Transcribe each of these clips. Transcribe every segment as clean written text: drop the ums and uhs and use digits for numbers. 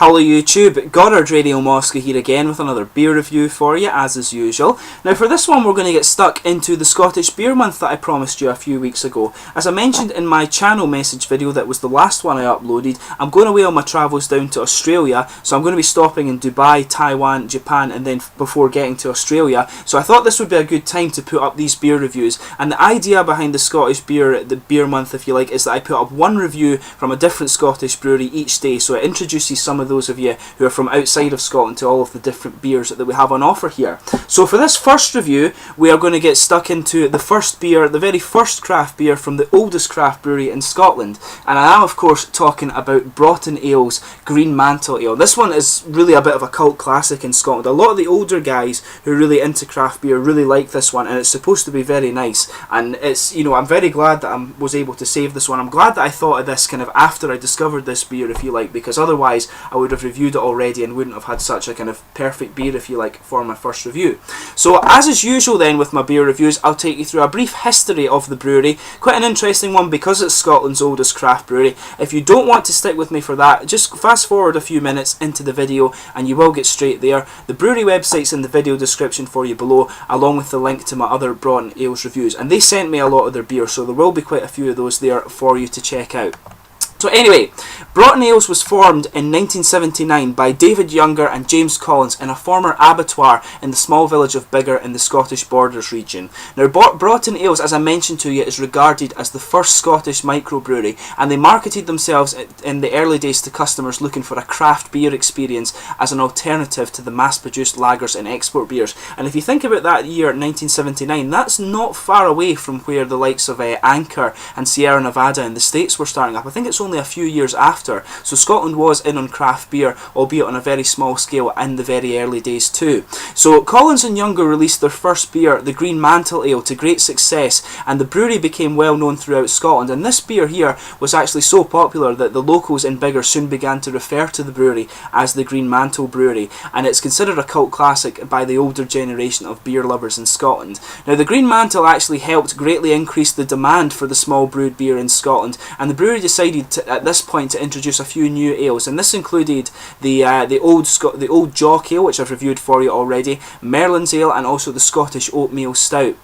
Hello YouTube, Goddard Radio Moscow here again with another beer review for you as is usual. Now for this one we're going to get stuck into the Scottish Beer Month that I promised you a few weeks ago. As I mentioned in my channel message video that was the last one I uploaded, I'm going away on my travels down to Australia, so I'm going to be stopping in Dubai, Taiwan, Japan and then before getting to Australia. So I thought this would be a good time to put up these beer reviews, and the idea behind the Scottish Beer Month, if you like, is that I put up one review from a different Scottish brewery each day, so it introduces some of those of you who are from outside of Scotland to all of the different beers that we have on offer here. So for this first review we are going to get stuck into the first beer, the very first craft beer from the oldest craft brewery in Scotland, and I am of course talking about Broughton Ales Greenmantle Ale. This one is really a bit of a cult classic in Scotland. A lot of the older guys who are really into craft beer really like this one, and it's supposed to be very nice, and it's, you know, I'm very glad that I was able to save this one. I'm glad that I thought of this kind of after I discovered this beer, if you like, because otherwise I would have reviewed it already and wouldn't have had such a kind of perfect beer, if you like, for my first review. So as is usual then with my beer reviews, I'll take you through a brief history of the brewery, quite an interesting one because it's Scotland's oldest craft brewery. If you don't want to stick with me for that, just fast forward a few minutes into the video and you will get straight there. The brewery website's in the video description for you below, along with the link to my other Broughton Ales reviews, and they sent me a lot of their beer, so there will be quite a few of those there for you to check out. So anyway, Broughton Ales was formed in 1979 by David Younger and James Collins in a former abattoir in the small village of Biggar in the Scottish Borders region. Now Broughton Ales, as I mentioned to you, is regarded as the first Scottish microbrewery, and they marketed themselves in the early days to customers looking for a craft beer experience as an alternative to the mass-produced lagers and export beers. And if you think about that year, 1979, that's not far away from where the likes of Anchor and Sierra Nevada in the States were starting up. I think it's only a few years after, so Scotland was in on craft beer, albeit on a very small scale in the very early days too. So Collins and Younger released their first beer, the Greenmantle Ale, to great success, and the brewery became well known throughout Scotland. And this beer here was actually so popular that the locals in Biggar soon began to refer to the brewery as the Greenmantle Brewery, and it's considered a cult classic by the older generation of beer lovers in Scotland. Now the Greenmantle actually helped greatly increase the demand for the small brewed beer in Scotland, and the brewery decided at this point to introduce a few new ales, and this included the old Jock Ale, which I've reviewed for you already, Merlin's Ale, and also the Scottish Oatmeal Stout.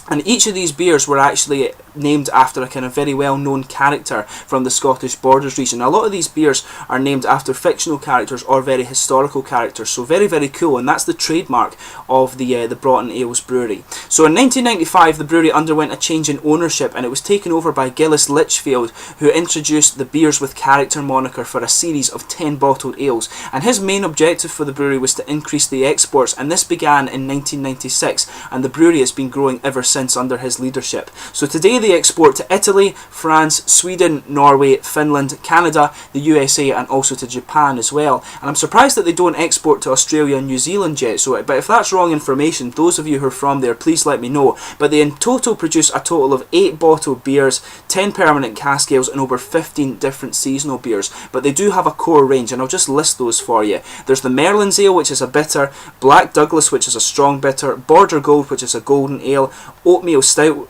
And each of these beers were actually named after a kind of very well-known character from the Scottish Borders region. A lot of these beers are named after fictional characters or very historical characters, so very, very cool, and that's the trademark of the Broughton Ales brewery. So in 1995 the brewery underwent a change in ownership, and it was taken over by Gillis Litchfield, who introduced the beers with character moniker for a series of 10 bottled ales, and his main objective for the brewery was to increase the exports, and this began in 1996, and the brewery has been growing ever since under his leadership. So today they export to Italy, France, Sweden, Norway, Finland, Canada, the USA, and also to Japan as well. And I'm surprised that they don't export to Australia and New Zealand yet, but if that's wrong information, those of you who are from there, please let me know. But they in total produce a total of 8 bottled beers, 10 permanent cask ales, and over 15 different seasonal beers. But they do have a core range, and I'll just list those for you. There's the Merlin's Ale, which is a bitter, Black Douglas, which is a strong bitter, Border Gold, which is a golden ale, Oatmeal Stout,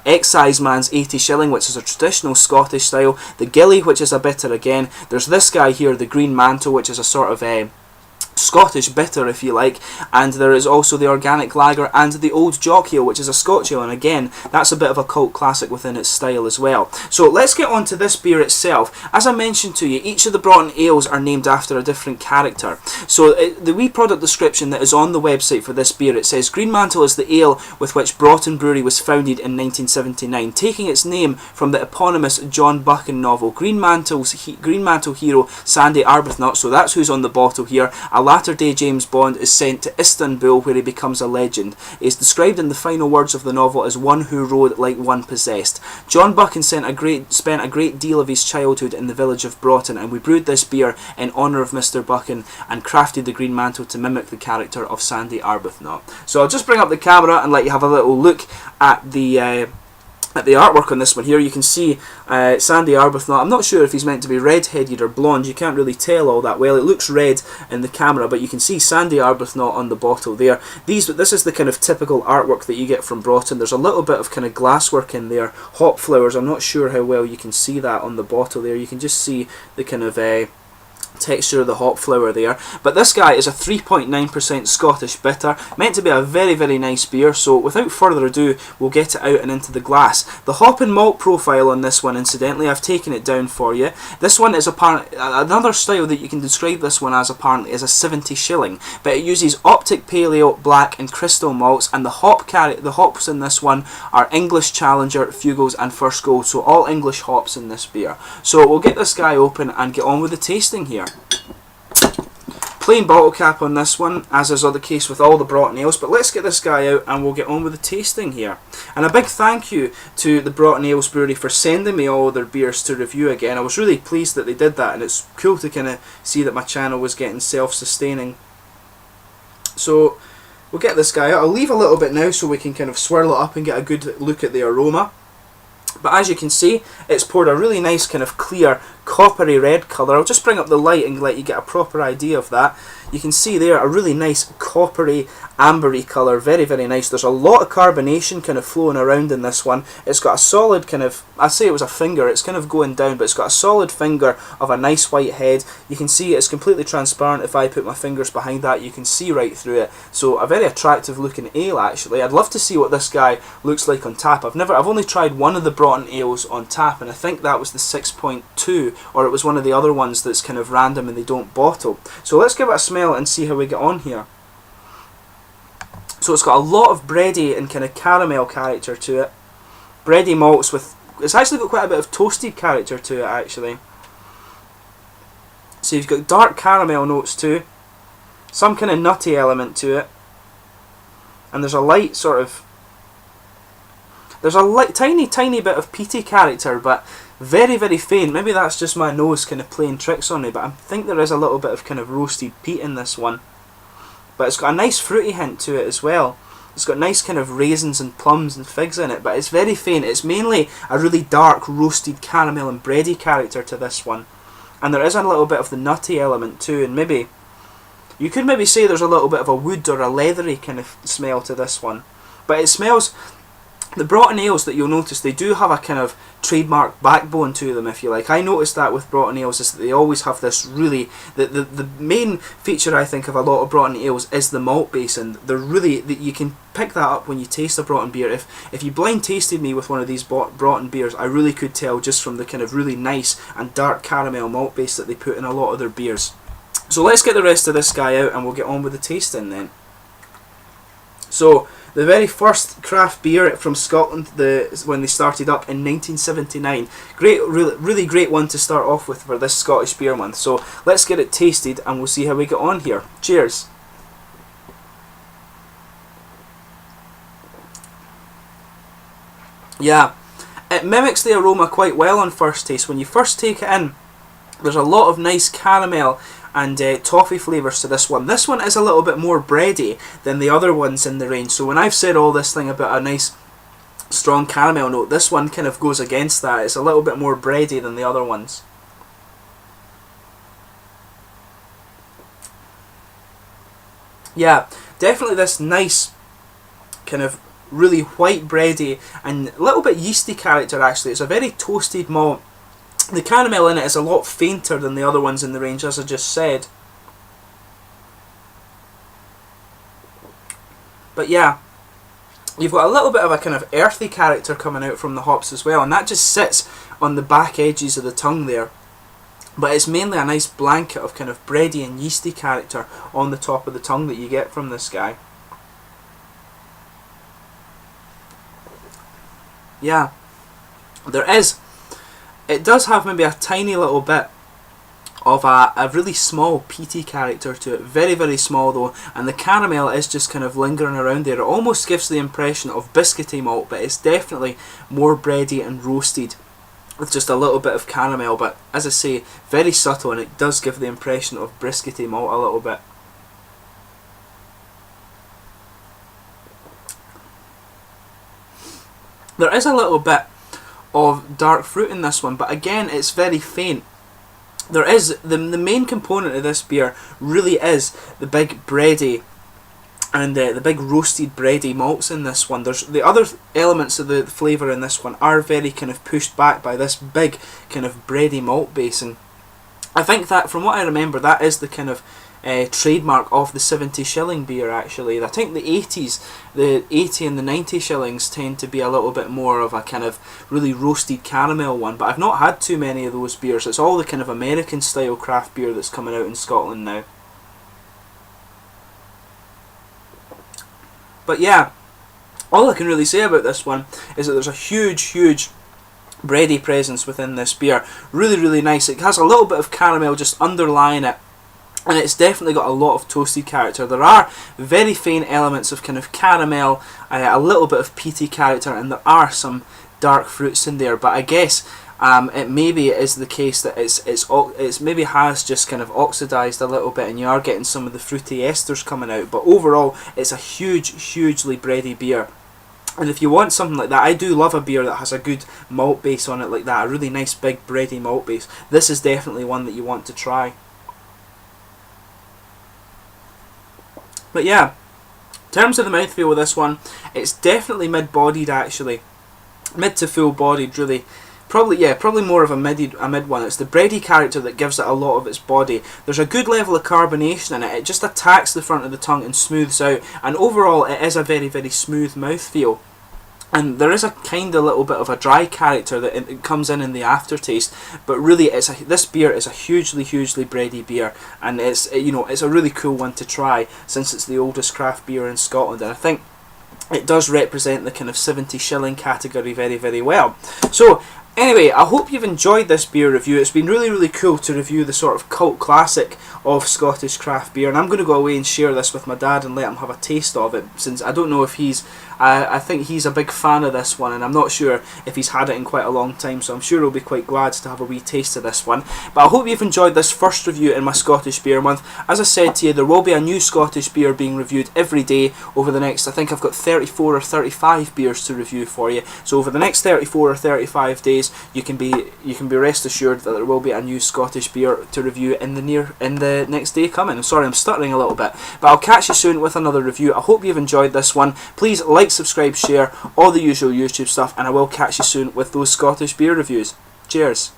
Exciseman's 80 Shilling, which is a traditional Scottish style, the Gilly, which is a bitter again. There's this guy here, the Greenmantle, which is a sort of Scottish bitter, if you like, and there is also the Organic Lager and the Old Jock Ale, which is a Scotch ale, and again that's a bit of a cult classic within its style as well. So let's get on to this beer itself. As I mentioned to you, each of the Broughton Ales are named after a different character. So the wee product description that is on the website for this beer, it says Greenmantle is the ale with which Broughton Brewery was founded in 1979, taking its name from the eponymous John Buchan novel. Greenmantle hero Sandy Arbuthnot, so that's who's on the bottle here, a latter-day James Bond, is sent to Istanbul where he becomes a legend. He is described in the final words of the novel as one who rode like one possessed. John Buchan spent a great deal of his childhood in the village of Broughton, and we brewed this beer in honour of Mr. Buchan and crafted the Greenmantle to mimic the character of Sandy Arbuthnot. So I'll just bring up the camera and let you have a little look at the artwork on this one here. You can see Sandy Arbuthnot. I'm not sure if he's meant to be red-headed or blonde. You can't really tell all that well. It looks red in the camera, but you can see Sandy Arbuthnot on the bottle there. This is the kind of typical artwork that you get from Broughton. There's a little bit of kind of glasswork in there, hop flowers. I'm not sure how well you can see that on the bottle there. You can just see the kind of texture of the hop flower there. But this guy is a 3.9% Scottish bitter, meant to be a very, very nice beer. So without further ado, we'll get it out and into the glass. The hop and malt profile on this one, incidentally, I've taken it down for you. This one is apparently another style that you can describe this one as, apparently, is a 70 shilling, but it uses Optic Pale Ale, black and crystal malts, and the hops in this one are English Challenger, Fugals and First Gold, so all English hops in this beer. So we'll get this guy open and get on with the tasting here. Plain bottle cap on this one, as is the case with all the Broughton Ales, but let's get this guy out and we'll get on with the tasting here. And a big thank you to the Broughton Ales Brewery for sending me all their beers to review again. I was really pleased that they did that, and it's cool to kind of see that my channel was getting self-sustaining. So we'll get this guy out. I'll leave a little bit now so we can kind of swirl it up and get a good look at the aroma. But as you can see, it's poured a really nice kind of clear coppery red colour. I'll just bring up the light and let you get a proper idea of that. You can see there a really nice coppery ambery colour, very, very nice. There's a lot of carbonation kind of flowing around in this one. It's got a solid kind of, I'd say it was a finger, it's kind of going down, but it's got a solid finger of a nice white head. You can see it's completely transparent. If I put my fingers behind that, you can see right through it. So a very attractive looking ale, actually. I'd love to see what this guy looks like on tap. I've only tried one of the Broughton Ales on tap, and I think that was the 6.2, or it was one of the other ones that's kind of random and they don't bottle. So let's give it a smell and see how we get on here. So it's got a lot of bready and kind of caramel character to it. Bready malts with, it's actually got quite a bit of toasted character to it, actually. So you've got dark caramel notes too, some kind of nutty element to it, and there's a light sort of, there's a light, tiny bit of peaty character, but very, very faint. Maybe that's just my nose kind of playing tricks on me, but I think there is a little bit of kind of roasted peat in this one. But it's got a nice fruity hint to it as well. It's got nice kind of raisins and plums and figs in it, but it's very faint. It's mainly a really dark roasted caramel and bready character to this one. And there is a little bit of the nutty element too, and maybe, you could maybe say there's a little bit of a wood or a leathery kind of smell to this one. But it smells, the Broughton Ales that you'll notice, they do have a kind of trademark backbone to them, if you like. I noticed that with Broughton Ales, is that they always have this really, the main feature I think of a lot of Broughton Ales is the malt base, and they're really, you can pick that up when you taste a Broughton beer. If you blind tasted me with one of these Broughton beers, I really could tell just from the kind of really nice and dark caramel malt base that they put in a lot of their beers. So let's get the rest of this guy out and we'll get on with the tasting then. So the very first craft beer from Scotland, when they started up in 1979. Really great one to start off with for this Scottish Beer Month. So let's get it tasted and we'll see how we get on here. Cheers. Yeah, it mimics the aroma quite well on first taste. When you first take it in, there's a lot of nice caramel and toffee flavours to this one. This one is a little bit more bready than the other ones in the range. So when I've said all this thing about a nice strong caramel note, this one kind of goes against that. It's a little bit more bready than the other ones. Yeah, definitely this nice kind of really white bready and a little bit yeasty character actually. It's a very toasted malt. The caramel in it is a lot fainter than the other ones in the range, as I just said. But yeah, you've got a little bit of a kind of earthy character coming out from the hops as well, and that just sits on the back edges of the tongue there. But it's mainly a nice blanket of kind of bready and yeasty character on the top of the tongue that you get from this guy. Yeah, it does have maybe a tiny little bit of a really small peaty character to it, very, very small though, and the caramel is just kind of lingering around there. It almost gives the impression of biscuity malt, but it's definitely more bready and roasted with just a little bit of caramel, but as I say, very subtle, and it does give the impression of biscuity malt a little bit. There is a little bit of dark fruit in this one, but again it's very faint. There is the main component of this beer really is the big bready and the big roasted bready malts in this one. There's the other elements of the flavour in this one are very kind of pushed back by this big kind of bready malt base, and I think that, from what I remember, that is the kind of trademark of the 70 shilling beer actually. I think the 80 and the 90 shillings tend to be a little bit more of a kind of really roasted caramel one, but I've not had too many of those beers. It's all the kind of American style craft beer that's coming out in Scotland now. But yeah, all I can really say about this one is that there's a huge bready presence within this beer. Really, really nice. It has a little bit of caramel just underlying it, and it's definitely got a lot of toasted character. There are very faint elements of kind of caramel, a little bit of peaty character, and there are some dark fruits in there. But I guess it maybe is the case that it's maybe has just kind of oxidized a little bit, and you are getting some of the fruity esters coming out. But overall, it's a hugely bready beer. And if you want something like that, I do love a beer that has a good malt base on it like that, a really nice big bready malt base. This is definitely one that you want to try. But yeah, in terms of the mouthfeel with this one, it's definitely mid-bodied actually. Mid to full-bodied really. Probably more of a mid one. It's the bready character that gives it a lot of its body. There's a good level of carbonation in it. It just attacks the front of the tongue and smooths out. And overall, it is a very smooth mouthfeel. And there is a kind of little bit of a dry character that it comes in the aftertaste. But really, this beer is a hugely bready beer, and it's it's a really cool one to try since it's the oldest craft beer in Scotland. And I think it does represent the kind of 70 shilling category very well. So anyway, I hope you've enjoyed this beer review. It's been really cool to review the sort of cult classic of Scottish craft beer, and I'm going to go away and share this with my dad and let him have a taste of it, since I don't know if he's I think he's a big fan of this one, and I'm not sure if he's had it in quite a long time, so I'm sure he'll be quite glad to have a wee taste of this one. But I hope you've enjoyed this first review in my Scottish Beer Month. As I said to you, there will be a new Scottish beer being reviewed every day over the next, I think I've got 34 or 35 beers to review for you. So over the next 34 or 35 days, you can be rest assured that there will be a new Scottish beer to review in the next day coming. I'm sorry, I'm stuttering a little bit, but I'll catch you soon with another review. I hope you've enjoyed this one. Please like, subscribe, share, all the usual YouTube stuff, and I will catch you soon with those Scottish beer reviews. Cheers.